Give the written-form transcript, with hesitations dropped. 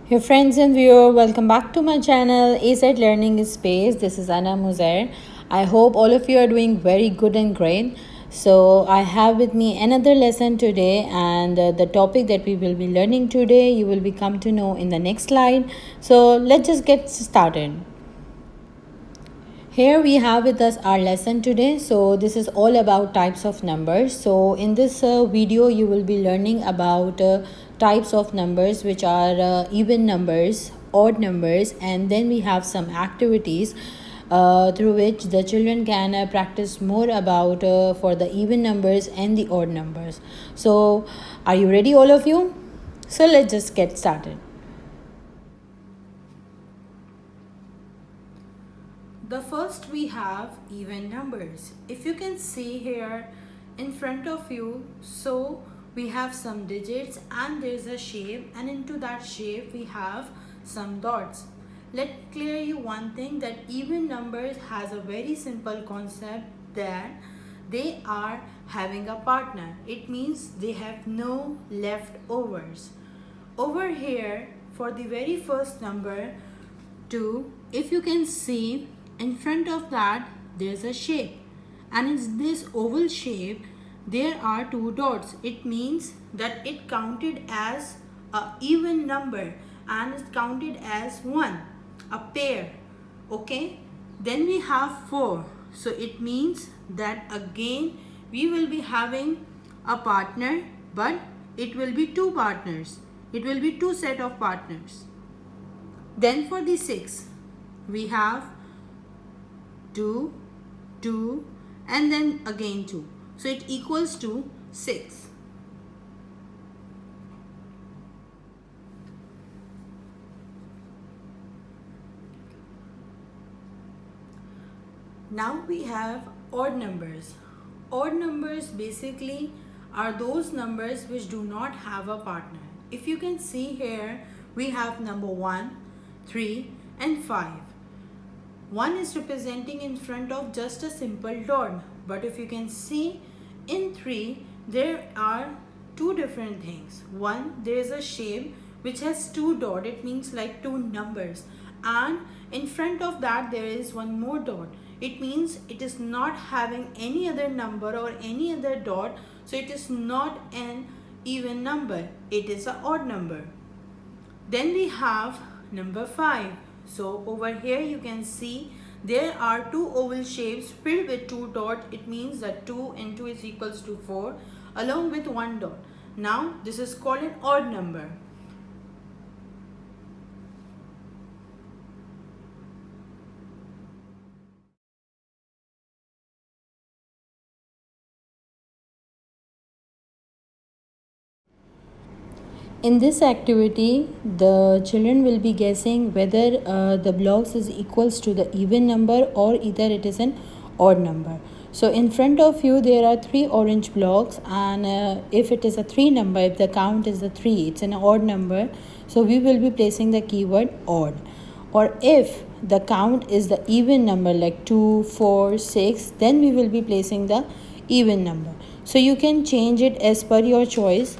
Hey friends and viewers, welcome back to my channel AZ Learning Space. This is Anna Muzair. I hope all of you are doing very good and great. So I have with me another lesson today, and the topic that we will be learning today you will be come to know in the next slide. So let's just get started. Here we have with us our lesson today. So this is all about types of numbers. So in this video you will be learning about types of numbers, which are even numbers, odd numbers, and then we have some activities through which the children can practice more about for the even numbers and the odd numbers. So are you ready, all of you? So let's just get started. The first we have even numbers. If you can see here in front of you, so we have some digits and there's a shape, and into that shape we have some dots. Let clear you one thing, that even numbers has a very simple concept, that they are having a partner. It means they have no leftovers. Over here for the very first number 2, if you can see in front of that there's a shape, and in this oval shape there are 2 dots. It means that it counted as a even number and it's counted as 1, a pair. Okay, then we have 4, so it means that again we will be having a partner, but it will be 2 partners. It will be 2 set of partners. Then for the 6, we have 2, 2, and then again 2. So it equals to 6. Now we have odd numbers. Odd numbers basically are those numbers which do not have a partner. If you can see here, we have number 1, 3, and 5. 1 is representing in front of just a simple dot, but if you can see in 3 there are 2 different things. 1, there is a shape which has 2 dots, it means like 2 numbers, and in front of that there is one more dot. It means it is not having any other number or any other dot, so it is not an even number, it is an odd number. Then we have number 5. So over here you can see there are 2 oval shapes filled with 2 dots. It means that 2 and 2 is equals to 4 along with 1 dot. Now this is called an odd number. In this activity, the children will be guessing whether the blocks is equals to the even number or either it is an odd number. So in front of you there are 3 orange blocks, and if it is a 3 number, if the count is the 3, it's an odd number. So we will be placing the keyword odd. Or if the count is the even number like 2, 4, 6, then we will be placing the even number. So you can change it as per your choice.